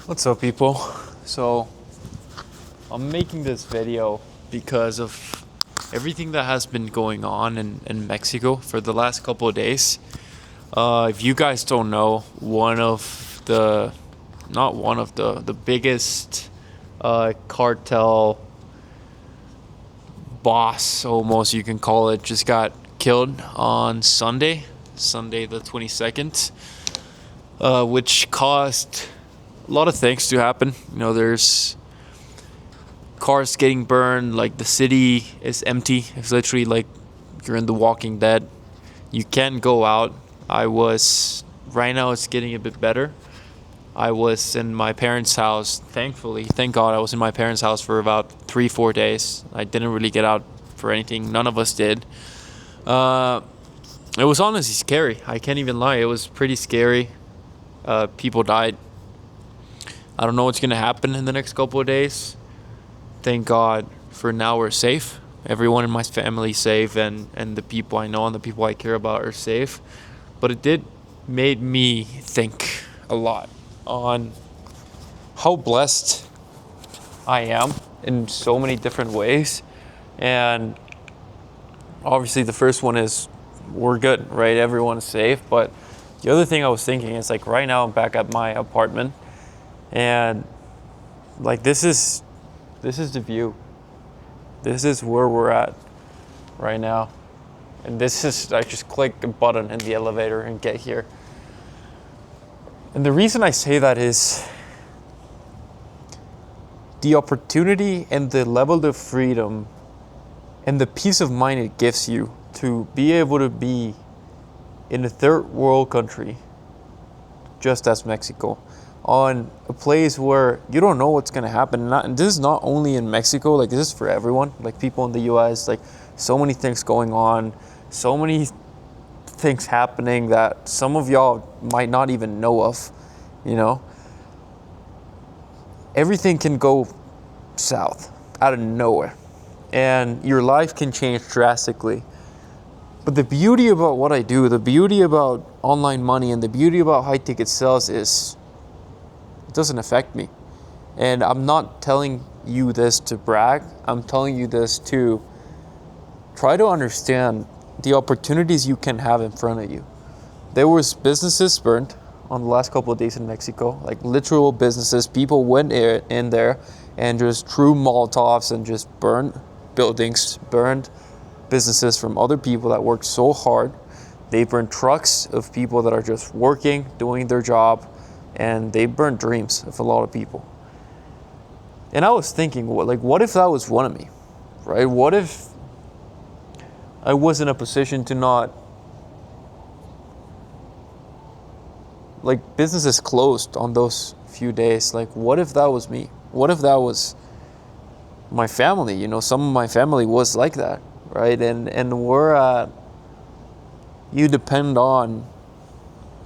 What's up, people? So, I'm making this video because of everything that has been going on in Mexico for the last couple of days. If you guys don't know, the biggest cartel boss, almost you can call it, just got killed on Sunday the 22nd, which caused a lot of things to happen. There's cars getting burned, like the city is empty. It's literally like you're in The Walking Dead. You can't go out. Right now it's getting a bit better. I was in my parents' house, thankfully. Thank God I was in my parents' house for about 3-4 days. I didn't really get out for anything. None of us did. It was honestly scary. I can't even lie. It was pretty scary. People died. I don't know what's going to happen in the next couple of days. Thank God for now we're safe. Everyone in my family is safe, and the people I know and the people I care about are safe. But it did made me think a lot on how blessed I am in so many different ways. And obviously the first one is we're good, right? Everyone's safe. But the other thing I was thinking is, like, right now I'm back at my apartment, and like this is the view. This is where we're at right now. And I just click a button in the elevator and get here. And the reason I say that is the opportunity and the level of freedom and the peace of mind it gives you to be able to be in a third world country, just as Mexico, on a place where you don't know what's going to happen. And this is not only in Mexico, like this is for everyone, like people in the US, like so many things going on, so many things happening that some of y'all might not even know of, Everything can go south out of nowhere and your life can change drastically. But the beauty about what I do, the beauty about online money, and the beauty about high ticket sales is it doesn't affect me. And I'm not telling you this to brag. I'm telling you this to try to understand the opportunities you can have in front of you. There was businesses burned on the last couple of days in Mexico, like literal businesses. People went in there and just threw Molotovs and just burned buildings, burned businesses from other people that worked so hard. They burned trucks of people that are just working, doing their job, and they burned dreams of a lot of people. And I was thinking, what if that was one of me, right? What if I was in a position to not, like, businesses closed on those few days? Like, what if that was me? What if that was my family? Some of my family was like that, right? And you depend on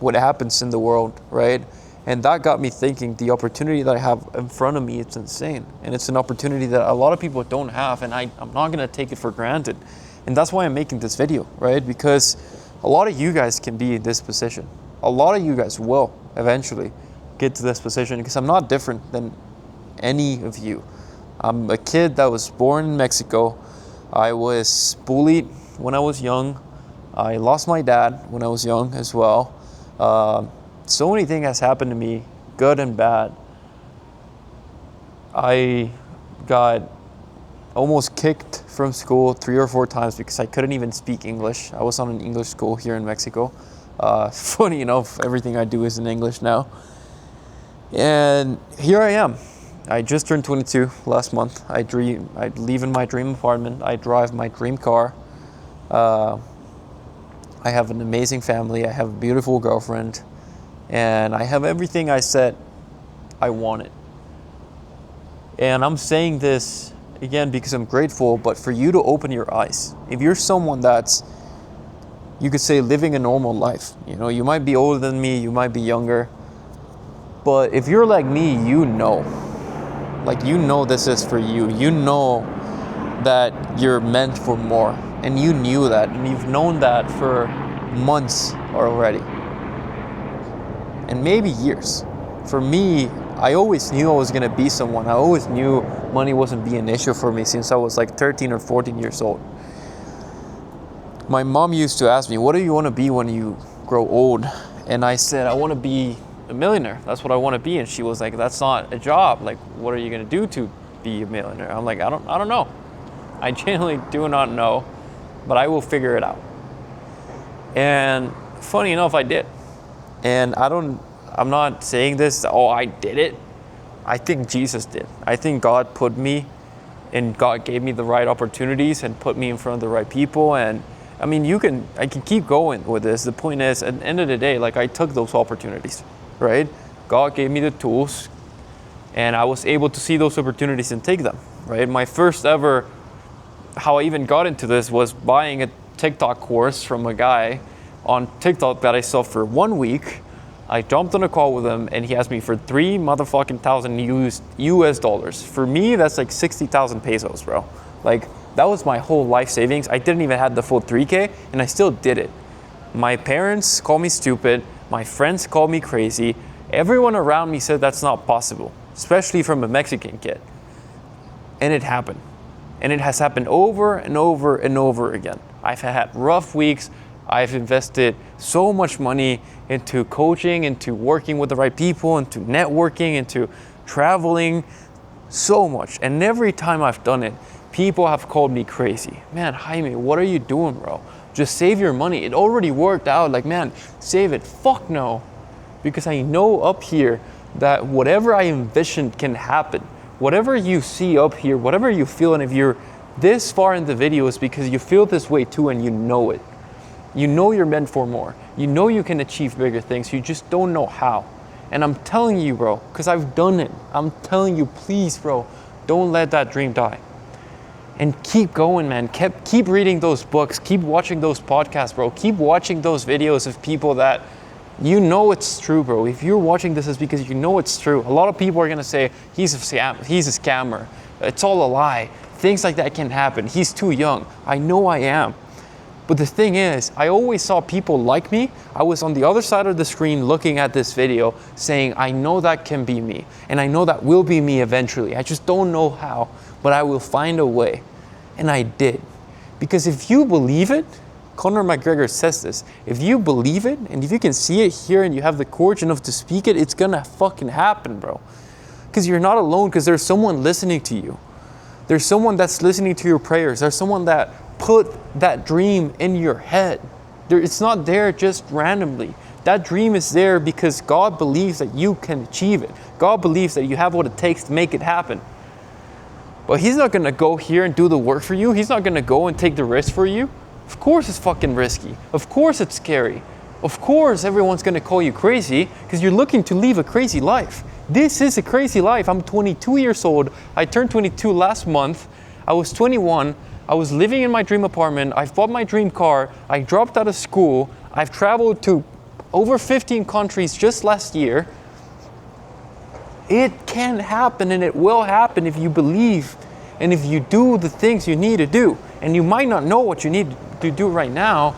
what happens in the world, right? And that got me thinking, the opportunity that I have in front of me, it's insane. And it's an opportunity that a lot of people don't have, and I'm not going to take it for granted. And that's why I'm making this video, right? Because a lot of you guys can be in this position. A lot of you guys will eventually get to this position, because I'm not different than any of you. I'm a kid that was born in Mexico. I was bullied when I was young. I lost my dad when I was young as well. So many things has happened to me, good and bad. I got almost kicked from school 3 or 4 times because I couldn't even speak English. I was on an English school here in Mexico. Funny enough, everything I do is in English now. And here I am. I just turned 22 last month. I live in my dream apartment. I drive my dream car. I have an amazing family. I have a beautiful girlfriend. And I have everything I said I wanted. And I'm saying this again because I'm grateful, but for you to open your eyes. If you're someone that's, you could say, living a normal life, you might be older than me, you might be younger, but if you're like me, this is for you. You know that you're meant for more, and you knew that, and you've known that for months already, and maybe years. For me, I always knew I was gonna be someone. I always knew money wasn't be an issue for me since I was like 13 or 14 years old. My mom used to ask me, what do you want to be when you grow old? And I said, I want to be a millionaire. That's what I want to be. And she was like, that's not a job. Like, what are you gonna do to be a millionaire? I'm like, I don't know. I genuinely do not know, but I will figure it out. And funny enough, I did. And I'm not saying this, oh, I did it. I think Jesus did. I think God put me, and God gave me the right opportunities and put me in front of the right people. And I mean, I can keep going with this. The point is, at the end of the day, like, I took those opportunities, right? God gave me the tools, and I was able to see those opportunities and take them, right? My first ever, how I even got into this was buying a TikTok course from a guy on TikTok that I saw for 1 week. I jumped on a call with him, and he asked me for $3,000 US dollars. For me, that's like 60,000 pesos, bro. Like, that was my whole life savings. I didn't even have the full 3K, and I still did it. My parents called me stupid. My friends called me crazy. Everyone around me said that's not possible, especially from a Mexican kid. And it happened. And it has happened over and over and over again. I've had rough weeks. I've invested so much money into coaching, into working with the right people, into networking, into traveling, so much. And every time I've done it, people have called me crazy. Man, Jaime, what are you doing, bro? Just save your money. It already worked out. Like, man, save it. Fuck no. Because I know up here that whatever I envisioned can happen. Whatever you see up here, whatever you feel, and if you're this far in the video, it's because you feel this way too and you know it. You know you're meant for more. You know you can achieve bigger things. You just don't know how. And I'm telling you, bro, because I've done it. I'm telling you, please, bro, don't let that dream die. And keep going, man. Keep reading those books. Keep watching those podcasts, bro. Keep watching those videos of people that you know it's true, bro. If you're watching this, it's because you know it's true. A lot of people are going to say, he's a scammer. It's all a lie. Things like that can happen. He's too young. I know I am. But the thing is, I always saw people like me. I was on the other side of the screen looking at this video saying, I know that can be me. And I know that will be me eventually. I just don't know how, but I will find a way. And I did. Because if you believe it, Conor McGregor says this, if you believe it, and if you can see it here and you have the courage enough to speak it, it's gonna fucking happen, bro. Because you're not alone, because there's someone listening to you. There's someone that's listening to your prayers. There's someone that put that dream in your head. It's not there just randomly. That dream is there because God believes that you can achieve it. God believes that you have what it takes to make it happen. But He's not gonna go here and do the work for you. He's not gonna go and take the risk for you. Of course it's fucking risky. Of course it's scary. Of course everyone's gonna call you crazy because you're looking to live a crazy life. This is a crazy life. I'm 22 years old. I turned 22 last month. I was 21. I was living in my dream apartment. I've bought my dream car. I dropped out of school. I've traveled to over 15 countries just last year. It can happen, and it will happen if you believe and if you do the things you need to do. And you might not know what you need to do right now,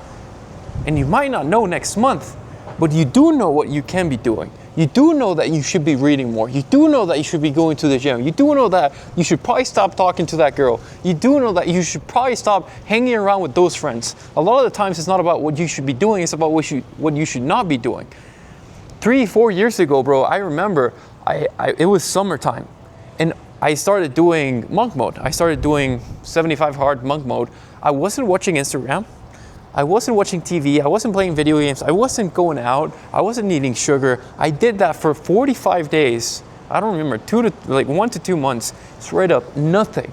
and you might not know next month, but you do know what you can be doing. You do know that you should be reading more. You do know that you should be going to the gym. You do know that you should probably stop talking to that girl. You do know that you should probably stop hanging around with those friends. A lot of the times it's not about what you should be doing, it's about what you should not be doing. 3-4 years ago, bro, I remember it was summertime and I started doing monk mode. I started doing 75 hard monk mode. I wasn't watching Instagram. I wasn't watching TV, I wasn't playing video games, I wasn't going out, I wasn't eating sugar. I did that for 45 days. I don't remember, 1 to 2 months, straight up, nothing.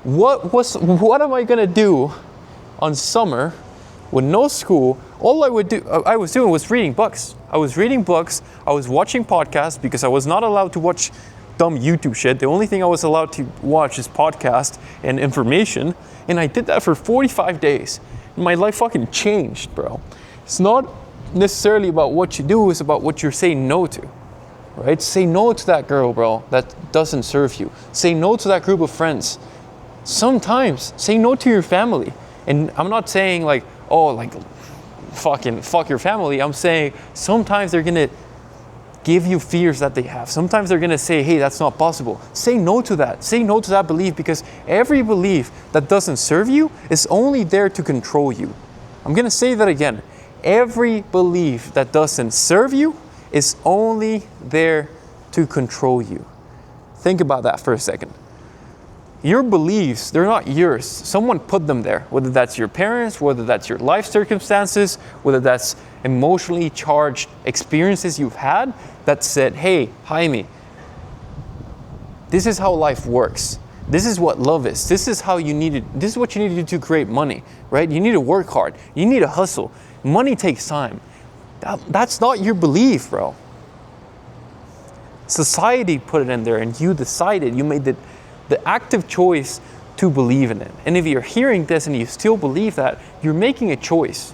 What am I gonna do on summer with no school? All I was doing was reading books. I was reading books, I was watching podcasts because I was not allowed to watch dumb YouTube shit. The only thing I was allowed to watch is podcast and information. And I did that for 45 days. My life fucking changed, bro. It's not necessarily about what you do, it's about what you're saying no to, right? Say no to that girl, bro, that doesn't serve you. Say no to that group of friends. Sometimes, say no to your family. And I'm not saying like, oh, like, fucking fuck your family. I'm saying sometimes they're gonna give you fears that they have. Sometimes they're going to say, hey, that's not possible. Say no to that. Say no to that belief, because every belief that doesn't serve you is only there to control you. I'm going to say that again. Every belief that doesn't serve you is only there to control you. Think about that for a second. Your beliefs, they're not yours. Someone put them there, whether that's your parents, whether that's your life circumstances, whether that's emotionally charged experiences you've had that said, hey, Jaime, this is how life works. This is what love is. This is what you need to do to create money, right? You need to work hard. You need to hustle. Money takes time. That's not your belief, bro. Society put it in there, and you decided, you made the active choice to believe in it. And if you're hearing this and you still believe that, you're making a choice.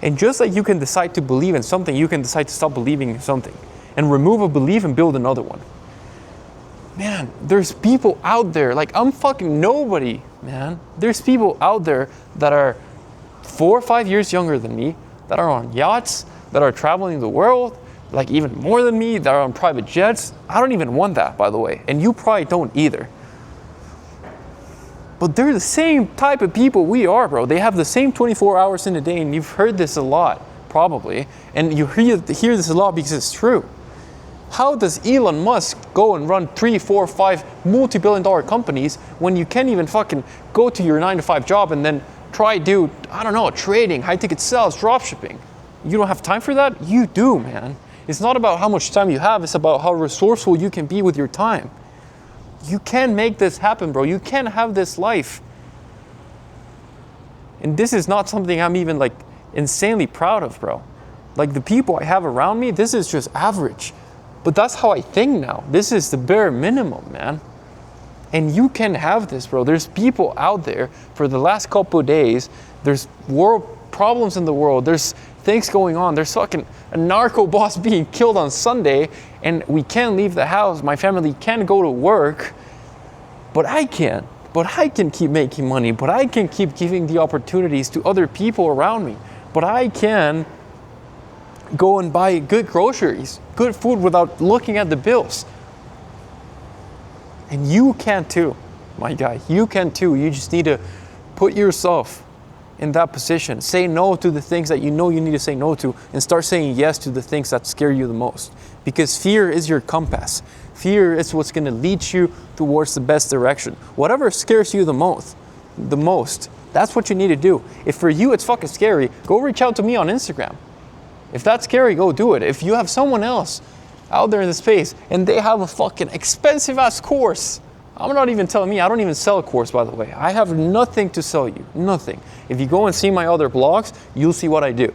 And just like you can decide to believe in something, you can decide to stop believing in something and remove a belief and build another one. Man, there's people out there, like I'm fucking nobody, man. There's people out there that are 4 or 5 years younger than me, that are on yachts, that are traveling the world, like even more than me, that are on private jets. I don't even want that, by the way. And you probably don't either. But they're the same type of people we are, bro. They have the same 24 hours in a day, and you've heard this a lot, probably. And you hear this a lot because it's true. How does Elon Musk go and run 3, 4, 5 multi-billion-dollar companies when you can't even fucking go to your 9-to-5 job and then try do, I don't know, trading, high-ticket sales, dropshipping? You don't have time for that? You do, man. It's not about how much time you have, it's about how resourceful you can be with your time. You can make this happen, bro. You can have this life. And this is not something I'm even like insanely proud of, bro. Like the people I have around me, this is just average. But that's how I think now. This is the bare minimum, man. And you can have this, bro. There's people out there for the last couple of days. There's world problems in the world. There's things going on. There's fucking a narco boss being killed on Sunday, and we can't leave the house. My family can't go to work, but I can. But I can keep making money. But I can keep giving the opportunities to other people around me. But I can go and buy good groceries, good food without looking at the bills. And you can too, my guy. You can too. You just need to put yourself in that position. Say no to the things that you know you need to say no to, and start saying yes to the things that scare you the most. Because fear is your compass. Fear is what's going to lead you towards the best direction. Whatever scares you the most, that's what you need to do. If for you it's fucking scary, go reach out to me on Instagram. If that's scary, go do it. If you have someone else out there in the space and they have a fucking expensive ass course, I'm not even telling me, I don't even sell a course, by the way. I have nothing to sell you, nothing. If you go and see my other blogs, you'll see what I do.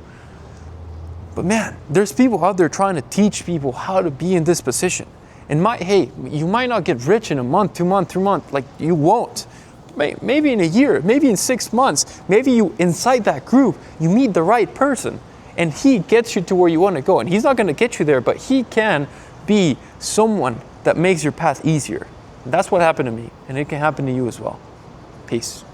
But man, there's people out there trying to teach people how to be in this position. And hey, you might not get rich in a month, 2 months, 3 months, like you won't. Maybe in a year, maybe in 6 months, maybe you inside that group, you meet the right person and he gets you to where you want to go. And he's not going to get you there, but he can be someone that makes your path easier. That's what happened to me, and it can happen to you as well. Peace.